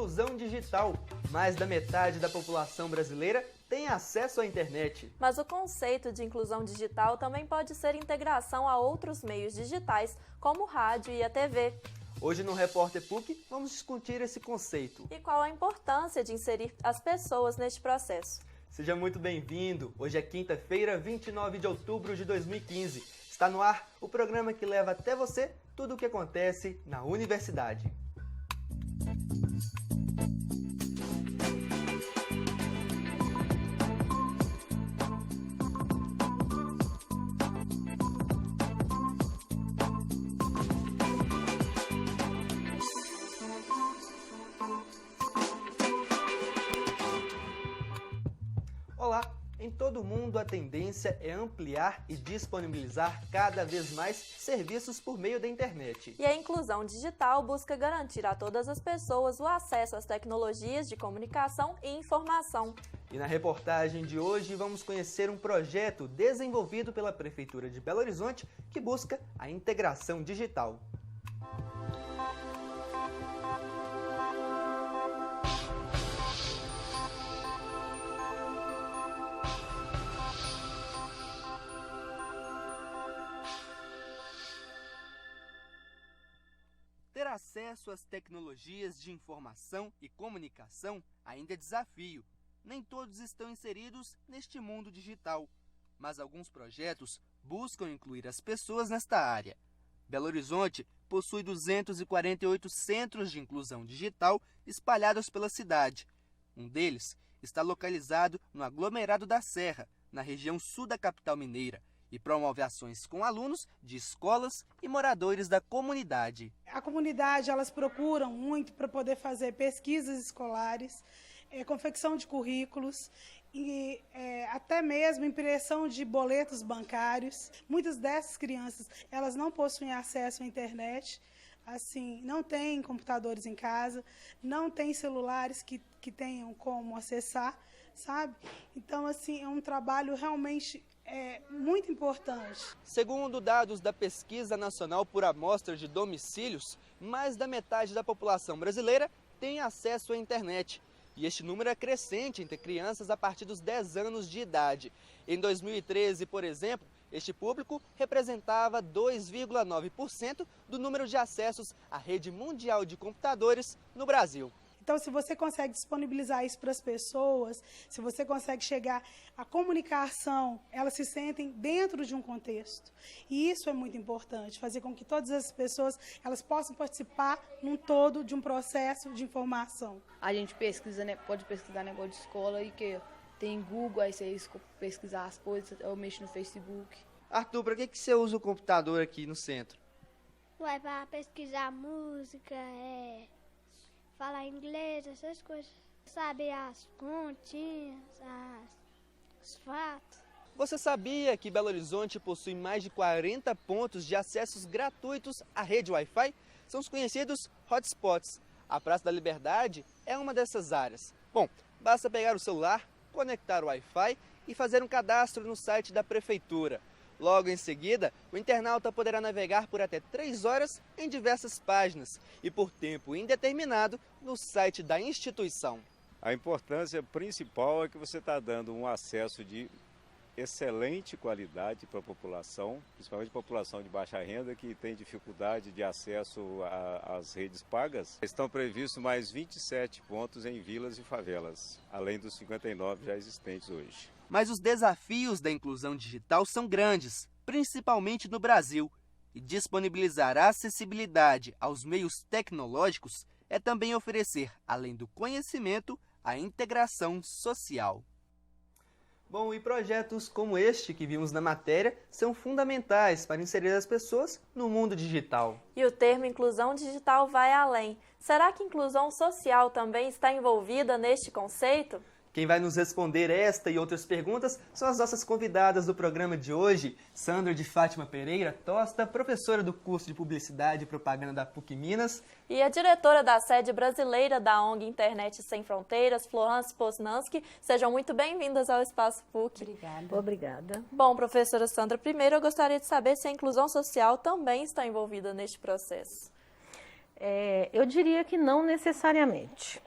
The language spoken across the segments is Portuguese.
inclusão digital. Mais da metade da população brasileira tem acesso à internet. Mas o conceito de inclusão digital também pode ser integração a outros meios digitais, como o rádio e a TV. Hoje no Repórter PUC vamos discutir esse conceito. E qual a importância de inserir as pessoas neste processo. Seja muito bem-vindo. Hoje é quinta-feira, 29 de outubro de 2015. Está no ar o programa que leva até você tudo o que acontece na universidade. Olá! Em todo o mundo, a tendência é ampliar e disponibilizar cada vez mais serviços por meio da internet. E a inclusão digital busca garantir a todas as pessoas o acesso às tecnologias de comunicação e informação. E na reportagem de hoje vamos conhecer um projeto desenvolvido pela Prefeitura de Belo Horizonte que busca a integração digital. Ter acesso às tecnologias de informação e comunicação ainda é desafio. Nem todos estão inseridos neste mundo digital, mas alguns projetos buscam incluir as pessoas nesta área. Belo Horizonte possui 248 centros de inclusão digital espalhados pela cidade. Um deles está localizado no aglomerado da Serra, na região sul da capital mineira, e promove ações com alunos de escolas e moradores da comunidade. A comunidade, elas procuram muito para poder fazer pesquisas escolares, confecção de currículos e até mesmo impressão de boletos bancários. Muitas dessas crianças, elas não possuem acesso à internet, assim, não têm computadores em casa, não têm celulares que tenham como acessar, sabe? Então, assim, é um trabalho realmente muito importante. Segundo dados da Pesquisa Nacional por Amostra de Domicílios, mais da metade da população brasileira tem acesso à internet. E este número é crescente entre crianças a partir dos 10 anos de idade. Em 2013, por exemplo, este público representava 2,9% do número de acessos à rede mundial de computadores no Brasil. Então, se você consegue disponibilizar isso para as pessoas, se você consegue chegar à comunicação, elas se sentem dentro de um contexto. E isso é muito importante, fazer com que todas as pessoas elas possam participar num todo de um processo de informação. A gente pesquisa, né, pode pesquisar negócio de escola e que tem Google, aí você pesquisar as coisas, eu mexo no Facebook. Arthur, para que você usa o computador aqui no centro? Ué, para pesquisar música, falar inglês, essas coisas. Saber as continhas, os fatos. Você sabia que Belo Horizonte possui mais de 40 pontos de acessos gratuitos à rede Wi-Fi? São os conhecidos hotspots. A Praça da Liberdade é uma dessas áreas. Bom, basta pegar o celular, conectar o Wi-Fi e fazer um cadastro no site da Prefeitura. Logo em seguida, o internauta poderá navegar por até 3 horas em diversas páginas e por tempo indeterminado no site da instituição. A importância principal é que você está dando um acesso de excelente qualidade para a população, principalmente a população de baixa renda que tem dificuldade de acesso às redes pagas. Estão previstos mais 27 pontos em vilas e favelas, além dos 59 já existentes hoje. Mas os desafios da inclusão digital são grandes, principalmente no Brasil. E disponibilizar a acessibilidade aos meios tecnológicos é também oferecer, além do conhecimento, a integração social. Bom, e projetos como este que vimos na matéria são fundamentais para inserir as pessoas no mundo digital. E o termo inclusão digital vai além. Será que inclusão social também está envolvida neste conceito? Quem vai nos responder esta e outras perguntas são as nossas convidadas do programa de hoje, Sandra de Fátima Pereira Tosta, professora do curso de Publicidade e Propaganda da PUC Minas. E a diretora da sede brasileira da ONG Internet Sem Fronteiras, Florence Posnanski. Sejam muito bem-vindas ao Espaço PUC. Obrigada. Obrigada. Bom, professora Sandra, primeiro eu gostaria de saber se a inclusão social também está envolvida neste processo. Eu diria que não necessariamente.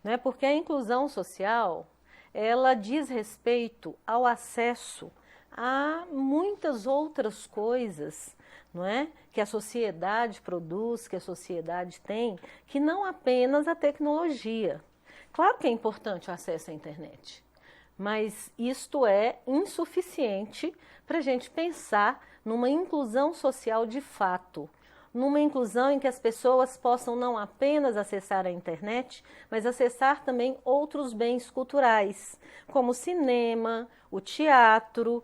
né? Porque a inclusão social, ela diz respeito ao acesso a muitas outras coisas, não é? Que a sociedade produz, que a sociedade tem, que não apenas a tecnologia. Claro que é importante o acesso à internet, mas isto é insuficiente para a gente pensar numa inclusão social de fato, numa inclusão em que as pessoas possam não apenas acessar a internet, mas acessar também outros bens culturais, como o cinema, o teatro,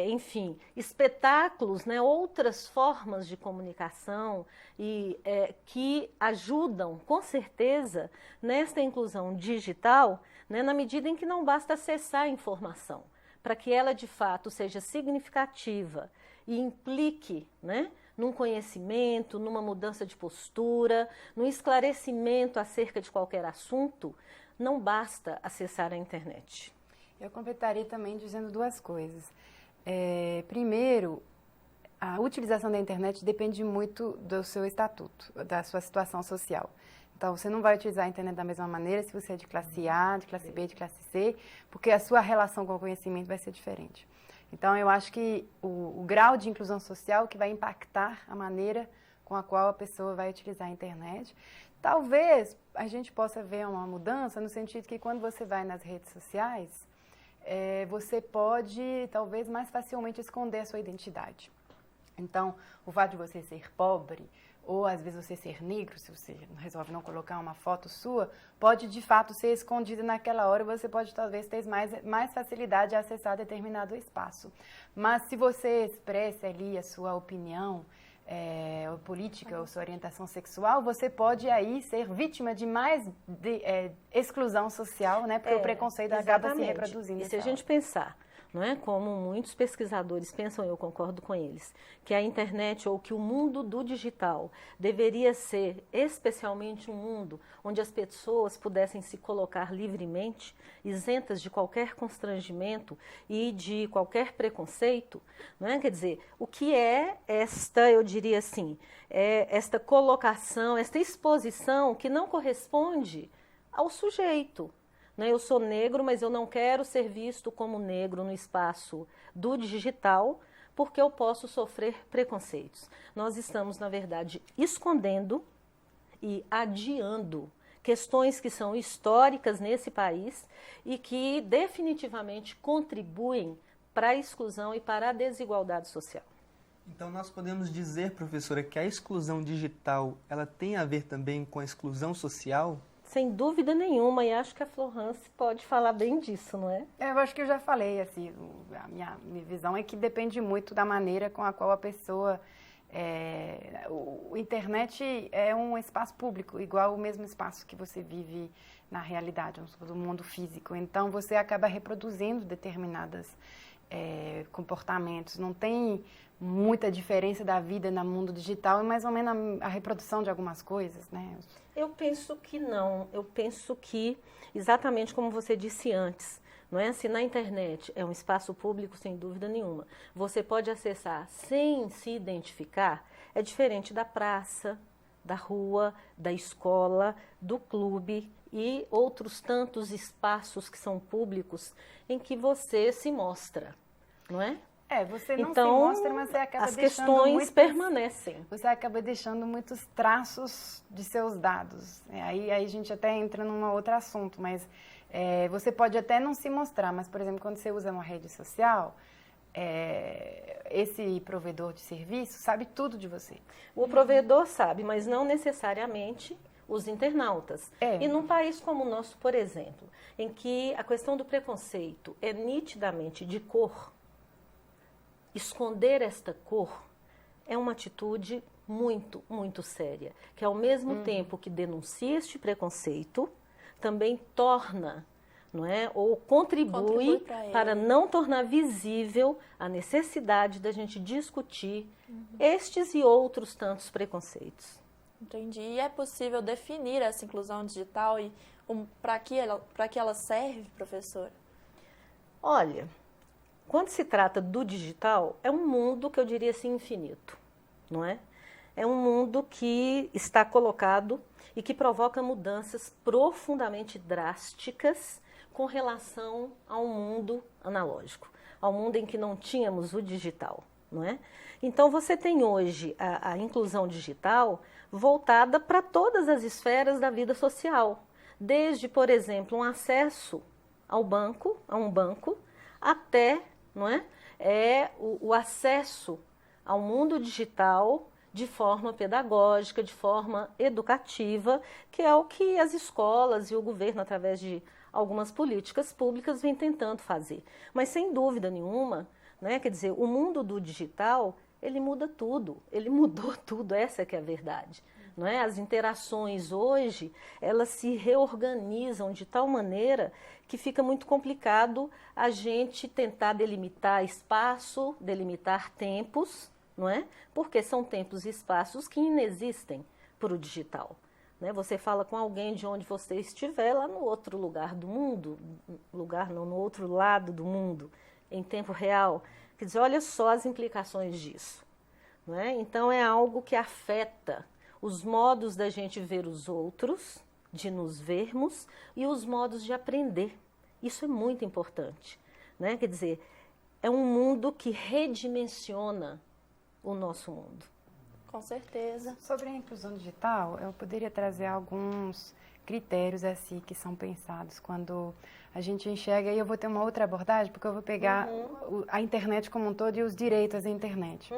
enfim, espetáculos, né, outras formas de comunicação e que ajudam, com certeza, nesta inclusão digital, né, na medida em que não basta acessar a informação, para que ela de fato seja significativa e implique, né, num conhecimento, numa mudança de postura, num esclarecimento acerca de qualquer assunto, não basta acessar a internet. Eu completaria também dizendo duas coisas. Primeiro, a utilização da internet depende muito do seu estatuto, da sua situação social. Então, você não vai utilizar a internet da mesma maneira se você é de classe A, de classe B, de classe C, porque a sua relação com o conhecimento vai ser diferente. Então, eu acho que o grau de inclusão social que vai impactar a maneira com a qual a pessoa vai utilizar a internet. Talvez a gente possa ver uma mudança no sentido que quando você vai nas redes sociais, você pode, talvez, mais facilmente esconder a sua identidade. Então, o fato de você ser pobre, ou às vezes você ser negro, se você resolve não colocar uma foto sua, pode de fato ser escondido naquela hora, você pode talvez ter mais facilidade de acessar determinado espaço. Mas se você expressa ali a sua opinião política ou sua orientação sexual, você pode aí ser vítima de mais exclusão social, né? Porque o preconceito acaba se reproduzindo. E se a gente pensar, não é? Como muitos pesquisadores pensam, eu concordo com eles, que a internet ou que o mundo do digital deveria ser especialmente um mundo onde as pessoas pudessem se colocar livremente, isentas de qualquer constrangimento e de qualquer preconceito, não é? Quer dizer, o que é esta, eu diria assim, esta colocação, esta exposição que não corresponde ao sujeito. Eu sou negro, mas eu não quero ser visto como negro no espaço do digital, porque eu posso sofrer preconceitos. Nós estamos, na verdade, escondendo e adiando questões que são históricas nesse país e que definitivamente contribuem para a exclusão e para a desigualdade social. Então nós podemos dizer, professora, que a exclusão digital ela tem a ver também com a exclusão social? Sem dúvida nenhuma, e acho que a Florence pode falar bem disso, não é? Eu acho que eu já falei, assim, a minha visão é que depende muito da maneira com a qual a pessoa... O internet é um espaço público, igual o mesmo espaço que você vive na realidade, do mundo físico. Então, você acaba reproduzindo determinados comportamentos. Não tem muita diferença da vida no mundo digital, é mais ou menos a reprodução de algumas coisas, né? Eu penso que não. Eu penso que, exatamente como você disse antes, não é? Se na internet é um espaço público, sem dúvida nenhuma, você pode acessar sem se identificar, é diferente da praça, da rua, da escola, do clube e outros tantos espaços que são públicos em que você se mostra, não é? Você não então, se mostra, mas você acaba as questões permanecem. Você acaba deixando muitos traços de seus dados. Aí a gente até entra num outro assunto, mas você pode até não se mostrar, mas, por exemplo, quando você usa uma rede social, esse provedor de serviço sabe tudo de você. O provedor sabe, mas não necessariamente os internautas. E num país como o nosso, por exemplo, em que a questão do preconceito é nitidamente de cor, esconder esta cor é uma atitude muito, muito séria, que ao mesmo tempo que denuncia este preconceito, também torna, não é, ou contribui para não tornar visível a necessidade da gente discutir estes e outros tantos preconceitos. Entendi. E é possível definir essa inclusão digital e para que ela serve, professora? Olha, quando se trata do digital, é um mundo que eu diria assim infinito, não é? é um mundo que está colocado e que provoca mudanças profundamente drásticas com relação ao mundo analógico, ao mundo em que não tínhamos o digital, não é? Então você tem hoje a inclusão digital voltada para todas as esferas da vida social, desde, por exemplo, um acesso ao banco, a um banco, até, não é, o acesso ao mundo digital de forma pedagógica, de forma educativa, que é o que as escolas e o governo, através de algumas políticas públicas, vem tentando fazer. Mas, sem dúvida nenhuma, né, quer dizer, o mundo do digital, ele muda tudo, ele mudou tudo, essa é que é a verdade. Não é? As interações hoje, elas se reorganizam de tal maneira que fica muito complicado a gente tentar delimitar espaço, delimitar tempos, não é? Porque são tempos e espaços que inexistem para o digital. Né? Você fala com alguém de onde você estiver, lá no outro lugar do mundo, no outro lado do mundo, em tempo real. Quer dizer, olha só as implicações disso. Não é? Então é algo que afeta os modos da gente ver os outros, de nos vermos, e os modos de aprender. Isso é muito importante. Né? Quer dizer, é um mundo que redimensiona o nosso mundo. Com certeza. Sobre a inclusão digital, eu poderia trazer alguns critérios assim que são pensados quando a gente enxerga, e eu vou ter uma outra abordagem, porque eu vou pegar a internet como um todo e os direitos da internet.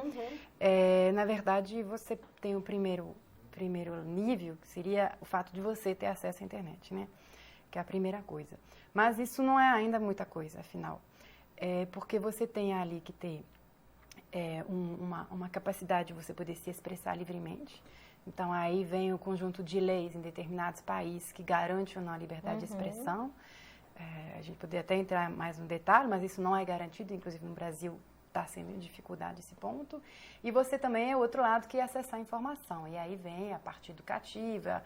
Na verdade, você tem o primeiro nível, que seria o fato de você ter acesso à internet, né? Que é a primeira coisa. Mas isso não é ainda muita coisa, afinal. Porque você tem ali que ter uma capacidade de você poder se expressar livremente. Então, aí vem o conjunto de leis em determinados países que garante ou não a liberdade de expressão. A gente poderia até entrar mais no detalhe, mas isso não é garantido, inclusive no Brasil está sendo dificuldade esse ponto. E você também é o outro lado, que é acessar a informação. E aí vem a parte educativa,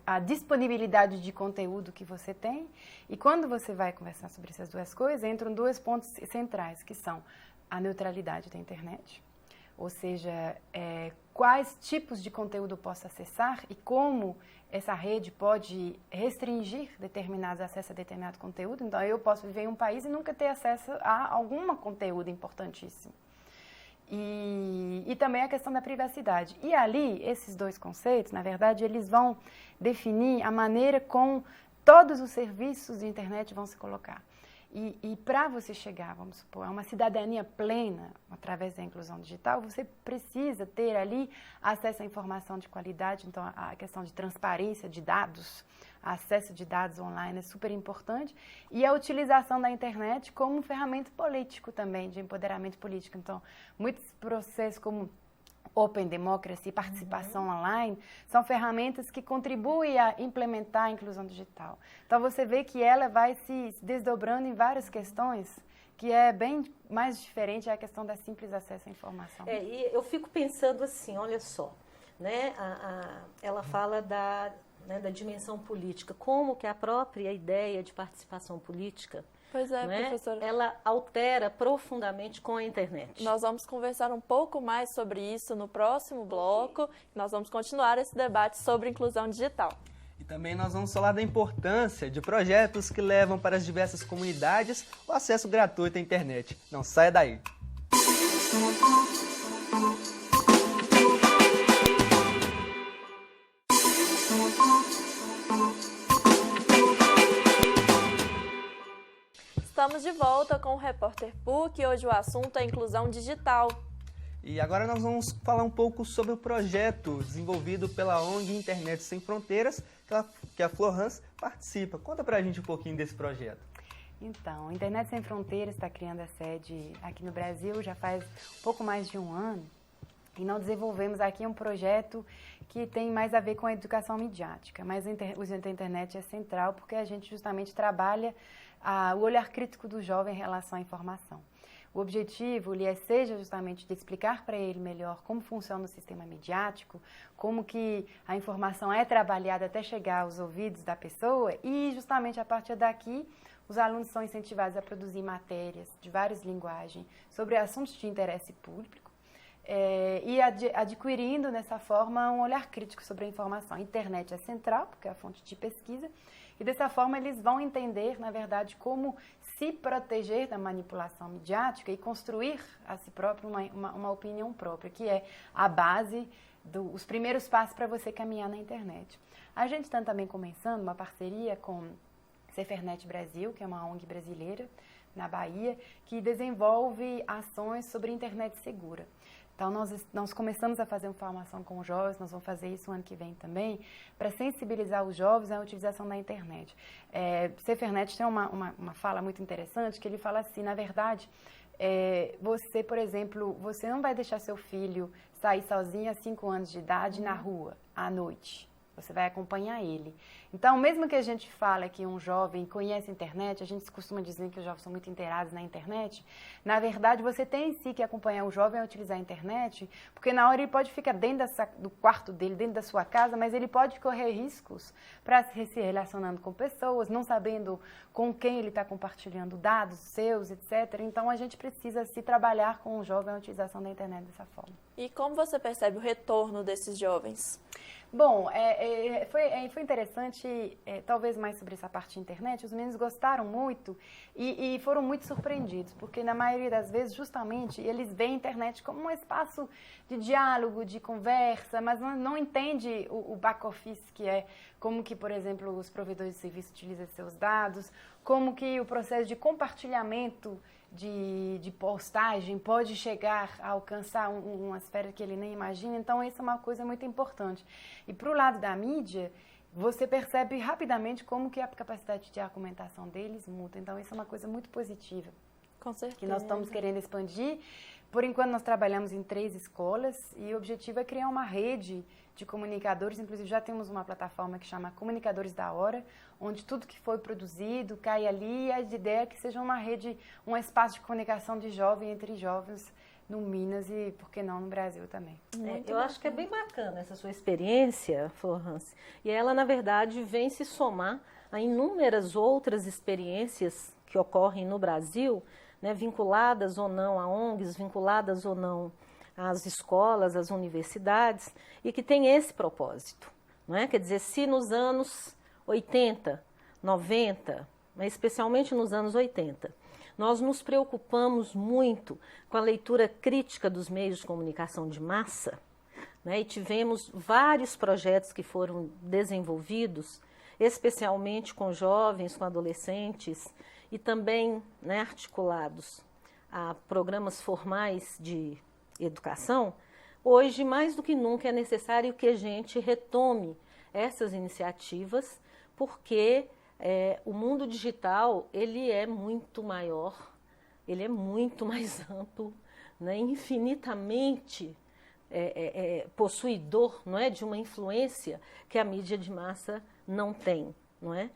a disponibilidade de conteúdo que você tem. E quando você vai conversar sobre essas duas coisas, entram dois pontos centrais, que são a neutralidade da internet, ou seja, quais tipos de conteúdo eu posso acessar e como essa rede pode restringir determinados acessos a determinado conteúdo. Então, eu posso viver em um país e nunca ter acesso a algum conteúdo importantíssimo. E também a questão da privacidade. E ali, esses dois conceitos, na verdade, eles vão definir a maneira como todos os serviços de internet vão se colocar. E para você chegar, vamos supor, a uma cidadania plena, através da inclusão digital, você precisa ter ali acesso à informação de qualidade. Então, a questão de transparência de dados, acesso de dados online é super importante. E a utilização da internet como ferramenta político também, de empoderamento político. Então, muitos processos como Open Democracy, participação online, são ferramentas que contribuem a implementar a inclusão digital. Então, você vê que ela vai se desdobrando em várias questões, que é bem mais diferente a questão da simples acesso à informação. E eu fico pensando assim, olha só, né, ela fala da dimensão política, como que a própria ideia de participação política, pois é, né, professora, ela altera profundamente com a internet. Nós vamos conversar um pouco mais sobre isso no próximo bloco. Nós vamos continuar esse debate sobre inclusão digital. E também nós vamos falar da importância de projetos que levam para as diversas comunidades o acesso gratuito à internet. Não saia daí! Estamos de volta com o Repórter PUC e hoje o assunto é inclusão digital. E agora nós vamos falar um pouco sobre o projeto desenvolvido pela ONG Internet Sem Fronteiras, que a Florence participa. Conta pra gente um pouquinho desse projeto. Então, a Internet Sem Fronteiras está criando a sede aqui no Brasil já faz pouco mais de um ano. E nós desenvolvemos aqui um projeto que tem mais a ver com a educação midiática. Mas o uso da internet é central porque a gente justamente trabalha o olhar crítico do jovem em relação à informação. O objetivo seja justamente de explicar para ele melhor como funciona o sistema midiático, como que a informação é trabalhada até chegar aos ouvidos da pessoa e justamente a partir daqui os alunos são incentivados a produzir matérias de várias linguagens sobre assuntos de interesse público, e adquirindo, dessa forma, um olhar crítico sobre a informação. A internet é central, porque é a fonte de pesquisa, e dessa forma eles vão entender, na verdade, como se proteger da manipulação midiática e construir a si próprio uma opinião própria, que é a base os primeiros passos para você caminhar na internet. A gente está também começando uma parceria com Cefernet Brasil, que é uma ONG brasileira na Bahia, que desenvolve ações sobre internet segura. Então, nós começamos a fazer uma formação com os jovens, nós vamos fazer isso o ano que vem também, para sensibilizar os jovens à utilização da internet. Cefernet tem uma fala muito interessante, que ele fala assim, na verdade, você, por exemplo, você não vai deixar seu filho sair sozinho a 5 anos de idade na rua, à noite. Você vai acompanhar ele. Então, mesmo que a gente fale que um jovem conhece a internet, a gente costuma dizer que os jovens são muito inteirados na internet, na verdade, você tem em si que acompanhar o jovem a utilizar a internet, porque na hora ele pode ficar dentro do quarto dele, dentro da sua casa, mas ele pode correr riscos para se relacionando com pessoas, não sabendo com quem ele está compartilhando dados seus, etc. Então, a gente precisa se trabalhar com o jovem a utilização da internet dessa forma. E como você percebe o retorno desses jovens? Bom, foi interessante, talvez mais sobre essa parte de internet, os meninos gostaram muito e foram muito surpreendidos, porque na maioria das vezes, justamente, eles veem a internet como um espaço de diálogo, de conversa, mas não entende o back-office, que é como que, por exemplo, os provedores de serviço utilizam seus dados, como que o processo de compartilhamento de postagem pode chegar a alcançar uma esfera que ele nem imagina. Então, isso é uma coisa muito importante. E para o lado da mídia, você percebe rapidamente como que a capacidade de argumentação deles muda. Então, isso é uma coisa muito positiva. Com certeza. Que nós estamos querendo expandir. Por enquanto, nós trabalhamos em 3 escolas e o objetivo é criar uma rede de comunicadores. Inclusive, já temos uma plataforma que chama Comunicadores da Hora, onde tudo que foi produzido cai ali, e a ideia é que seja uma rede, um espaço de comunicação de jovem entre jovens no Minas e, por que não, no Brasil também. Eu acho que é bem bacana essa sua experiência, Florence, e ela, na verdade, vem se somar a inúmeras outras experiências que ocorrem no Brasil, né, vinculadas ou não a ONGs, vinculadas ou não às escolas, às universidades, e que tem esse propósito, não é? Quer dizer, se nos anos 80, 90, mas especialmente nos anos 80, nós nos preocupamos muito com a leitura crítica dos meios de comunicação de massa, né? E tivemos vários projetos que foram desenvolvidos, especialmente com jovens, com adolescentes, e também, né, articulados a programas formais de educação. Hoje, mais do que nunca, é necessário que a gente retome essas iniciativas, porque o mundo digital, ele é muito maior, ele é muito mais amplo, né, infinitamente possuidor, não é, de uma influência que a mídia de massa não tem, não é?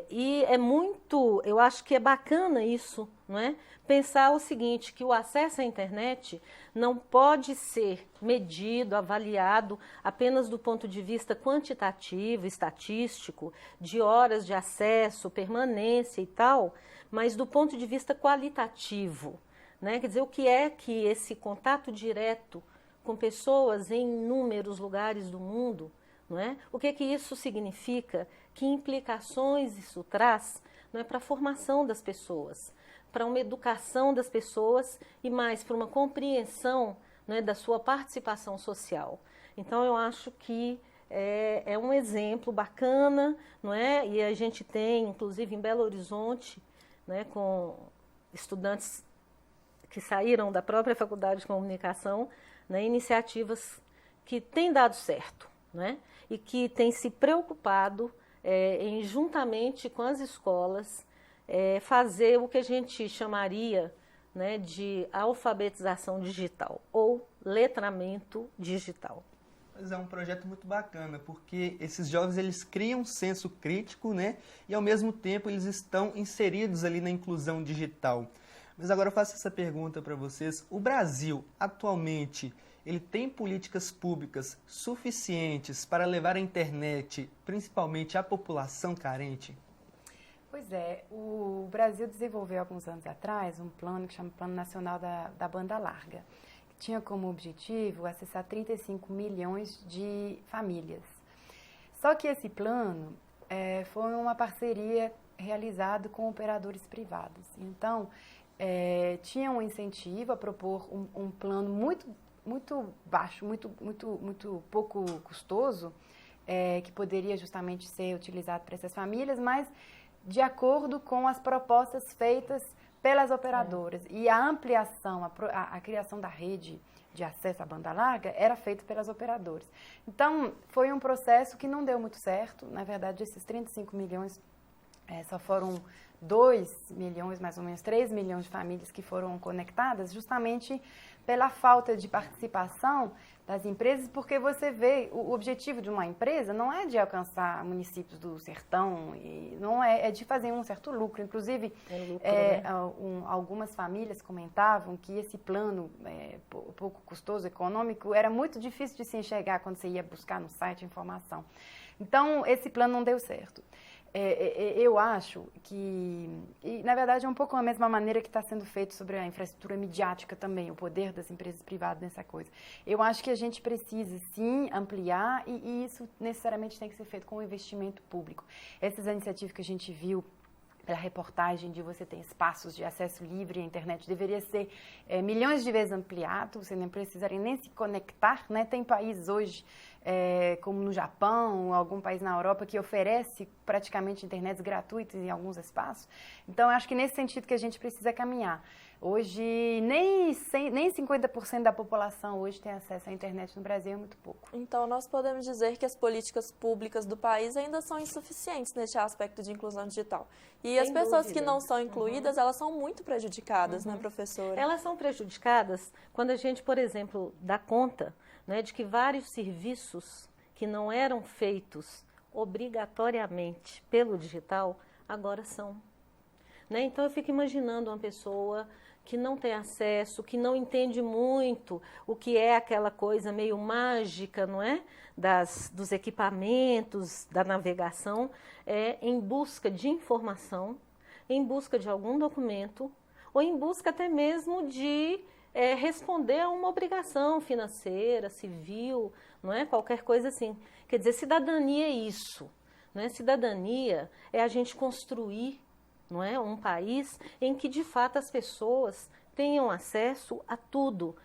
E é muito, eu acho que é bacana isso, não é? Pensar o seguinte, que o acesso à internet não pode ser medido, avaliado apenas do ponto de vista quantitativo, estatístico, de horas de acesso, permanência e tal, mas do ponto de vista qualitativo, né? Quer dizer, o que é que esse contato direto com pessoas em inúmeros lugares do mundo, não é? O que é que isso significa? Que implicações isso traz, não é, para a formação das pessoas, para uma educação das pessoas e mais para uma compreensão, não é, da sua participação social. Então, eu acho que é um exemplo bacana, não é? E a gente tem, inclusive, em Belo Horizonte, né, com estudantes que saíram da própria Faculdade de Comunicação, né, iniciativas que têm dado certo, né, e que têm se preocupado em, juntamente com as escolas, fazer o que a gente chamaria, né, de alfabetização digital ou letramento digital. Mas é um projeto muito bacana, porque esses jovens, eles criam um senso crítico, né, e ao mesmo tempo eles estão inseridos ali na inclusão digital. Mas agora eu faço essa pergunta para vocês. O Brasil, atualmente, ele tem políticas públicas suficientes para levar a internet, principalmente à população carente? Pois é, o Brasil desenvolveu alguns anos atrás um plano que chama Plano Nacional da Banda Larga. tinha como objetivo acessar 35 milhões de famílias. Só que esse plano foi uma parceria realizada com operadores privados. Então, tinha um incentivo a propor um plano muito baixo, muito pouco custoso, que poderia justamente ser utilizado para essas famílias, mas de acordo com as propostas feitas pelas operadoras. E a ampliação, a criação da rede de acesso à banda larga era feita pelas operadoras. Então, foi um processo que não deu muito certo. Na verdade, esses 35 milhões só foram 2 milhões, mais ou menos 3 milhões de famílias que foram conectadas, justamente pela falta de participação das empresas, porque você vê, o objetivo de uma empresa não é de alcançar municípios do sertão, e não é de fazer um certo lucro. Inclusive, algumas famílias comentavam que esse plano pouco custoso, econômico, era muito difícil de se enxergar quando você ia buscar no site informação. Então, esse plano não deu certo. Eu acho que, e na verdade é um pouco a mesma maneira que está sendo feito sobre a infraestrutura midiática também, o poder das empresas privadas nessa coisa. Eu acho que a gente precisa sim ampliar e isso necessariamente tem que ser feito com um investimento público. Essas iniciativas que a gente viu pela reportagem de você ter espaços de acesso livre à internet, deveria ser milhões de vezes ampliado, você não precisaria nem se conectar, né? Tem países hoje, como no Japão, algum país na Europa, que oferece praticamente internet gratuitas em alguns espaços. Então, eu acho que nesse sentido que a gente precisa caminhar. Hoje, nem 50% da população hoje tem acesso à internet no Brasil, é muito pouco. Então, nós podemos dizer que as políticas públicas do país ainda são insuficientes neste aspecto de inclusão digital. E as pessoas que não são incluídas, elas são muito prejudicadas, né, professora? Elas são prejudicadas quando a gente, por exemplo, dá conta, né, de que vários serviços que não eram feitos obrigatoriamente pelo digital, agora são. Né? Então, eu fico imaginando uma pessoa que não tem acesso, que não entende muito o que é aquela coisa meio mágica, não é? Dos equipamentos, da navegação, em busca de informação, em busca de algum documento, ou em busca até mesmo de responder a uma obrigação financeira, civil, não é? Qualquer coisa assim. Quer dizer, cidadania é isso. Não é? Cidadania é a gente construir, não é? Um país em que, de fato, as pessoas tenham acesso a tudo,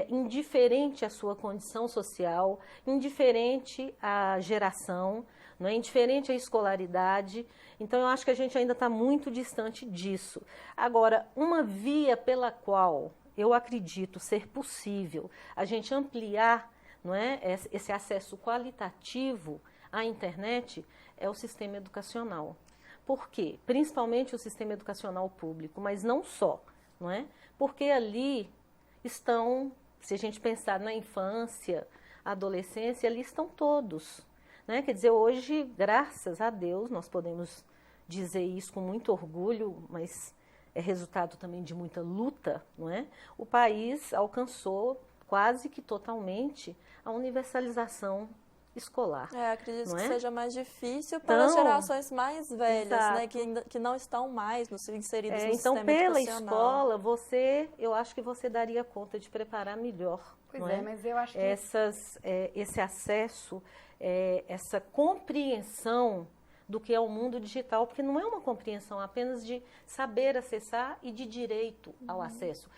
indiferente à sua condição social, indiferente à geração, não é? Indiferente à escolaridade. Então, eu acho que a gente ainda está muito distante disso. Agora, uma via pela qual eu acredito ser possível a gente ampliar, não é? Esse acesso qualitativo à internet é o sistema educacional. Por quê? Principalmente o sistema educacional público, mas não só, não é? Porque ali estão, se a gente pensar na infância, adolescência, ali estão todos, né? Quer dizer, hoje, graças a Deus, nós podemos dizer isso com muito orgulho, mas é resultado também de muita luta, não é? O país alcançou quase que totalmente a universalização escolar. Acredito que seja mais difícil para as gerações mais velhas, né, que não estão mais inseridas no sistema educacional. Então, pela escola, eu acho que você daria conta de preparar melhor. Pois mas eu acho que esse acesso, essa compreensão do que é o mundo digital, porque não é uma compreensão apenas de saber acessar e de direito ao acesso.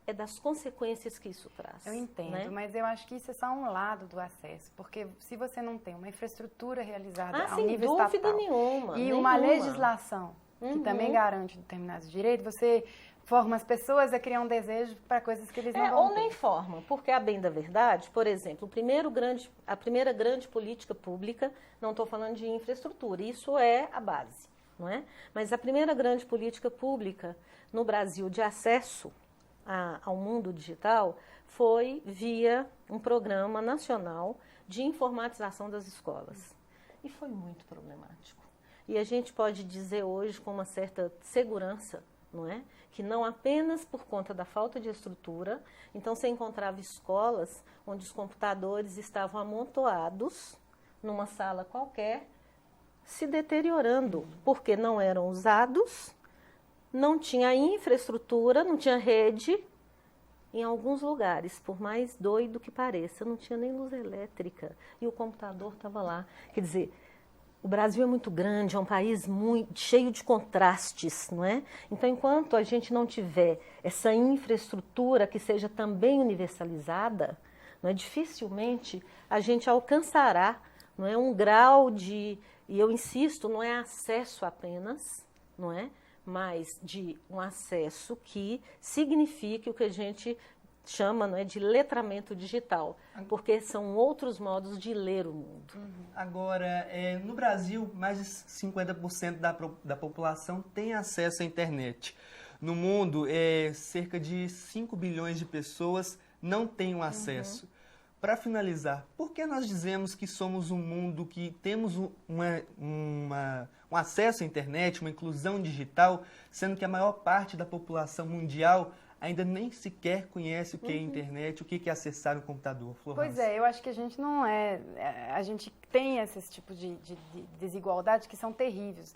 É das consequências que isso traz. Eu entendo, né? Mas eu acho que isso é só um lado do acesso, porque se você não tem uma infraestrutura realizada ao nível estatal sem dúvida nenhuma, e uma legislação que também garante determinados direitos, você forma as pessoas a criar um desejo para coisas que eles não vão ter. Ou nem forma, porque a bem da verdade, por exemplo, a primeira grande política pública, não estou falando de infraestrutura, isso é a base, não é? Mas a primeira grande política pública no Brasil de acesso ao mundo digital foi via um programa nacional de informatização das escolas. E foi muito problemático. E a gente pode dizer hoje com uma certa segurança, não é? Que não apenas por conta da falta de estrutura, então você encontrava escolas onde os computadores estavam amontoados numa sala qualquer, se deteriorando, porque não eram usados, não tinha infraestrutura, não tinha rede, em alguns lugares, por mais doido que pareça, não tinha nem luz elétrica e o computador estava lá. Quer dizer, o Brasil é muito grande, é um país muito cheio de contrastes, não é? Então, enquanto a gente não tiver essa infraestrutura que seja também universalizada, não é, dificilmente a gente alcançará, não é, um grau de, e eu insisto, não é acesso apenas, não é, mas de um acesso que signifique o que a gente chama, não é, de letramento digital, porque são outros modos de ler o mundo. Agora, no Brasil, mais de 50% da população tem acesso à internet. No mundo, cerca de 5 bilhões de pessoas não têm acesso. Para finalizar, por que nós dizemos que somos um mundo que temos um acesso à internet, uma inclusão digital, sendo que a maior parte da população mundial ainda nem sequer conhece o que é internet, o que é acessar um computador? Florence. Pois é, eu acho que a gente não a gente tem esses tipos de desigualdade que são terríveis.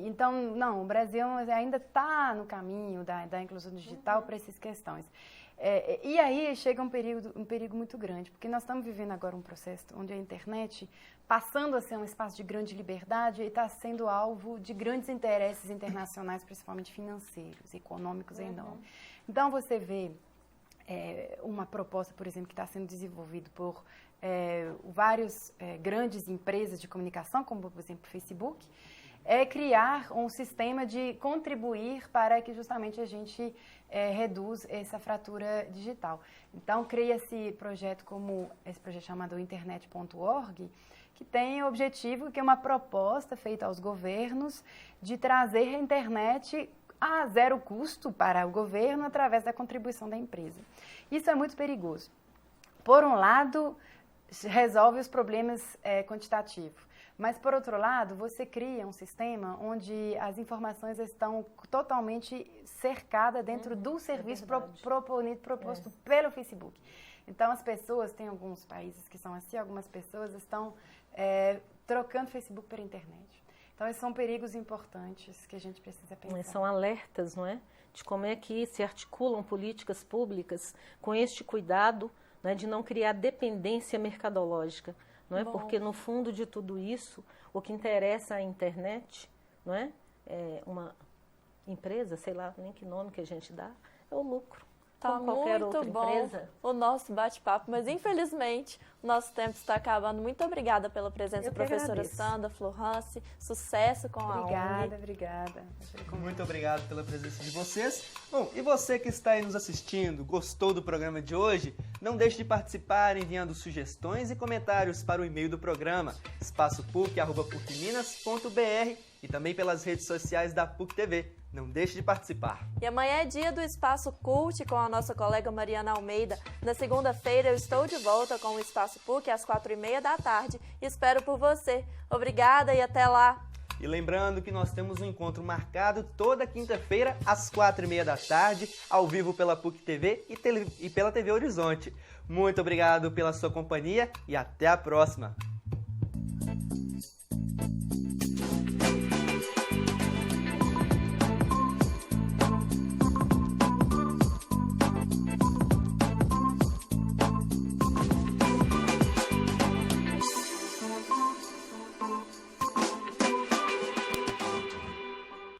Então, não, o Brasil ainda está no caminho da inclusão digital para essas questões. E aí chega um perigo muito grande, porque nós estamos vivendo agora um processo onde a internet, passando a ser um espaço de grande liberdade, está sendo alvo de grandes interesses internacionais, principalmente financeiros, econômicos enormes. Então, você vê uma proposta, por exemplo, que está sendo desenvolvida por várias grandes empresas de comunicação, como, por exemplo, o Facebook, criar um sistema de contribuir para que justamente a gente reduz essa fratura digital. Então, cria-se projeto como esse projeto chamado internet.org, que tem o objetivo, que é uma proposta feita aos governos de trazer a internet a zero custo para o governo através da contribuição da empresa. Isso é muito perigoso. Por um lado, resolve os problemas quantitativos, mas, por outro lado, você cria um sistema onde as informações estão totalmente cercadas dentro do serviço proposto pelo Facebook. Então, as pessoas, tem alguns países que são assim, algumas pessoas estão trocando Facebook pela internet. Então, esses são perigos importantes que a gente precisa pensar. São alertas, não é? De como é que se articulam políticas públicas com este cuidado, né, de não criar dependência mercadológica. Não é? Porque, no fundo de tudo isso, o que interessa à internet, não é? Uma empresa, sei lá nem que nome que a gente dá, é o lucro. Tá muito bom o nosso bate-papo, mas infelizmente o nosso tempo está acabando. Muito obrigada pela presença, professora Sandra, Florence. Sucesso com a ONG. Obrigada. Muito obrigado pela presença de vocês. Bom, e você que está aí nos assistindo, gostou do programa de hoje? Não deixe de participar enviando sugestões e comentários para o e-mail do programa, espaçopuc@pucminas.br, e também pelas redes sociais da PUC TV. Não deixe de participar. E amanhã é dia do Espaço Cult com a nossa colega Mariana Almeida. Na segunda-feira eu estou de volta com o Espaço PUC às 4h30 da tarde. Espero por você. Obrigada e até lá. E lembrando que nós temos um encontro marcado toda quinta-feira às 4h30 da tarde, ao vivo pela PUC TV e pela TV Horizonte. Muito obrigado pela sua companhia e até a próxima.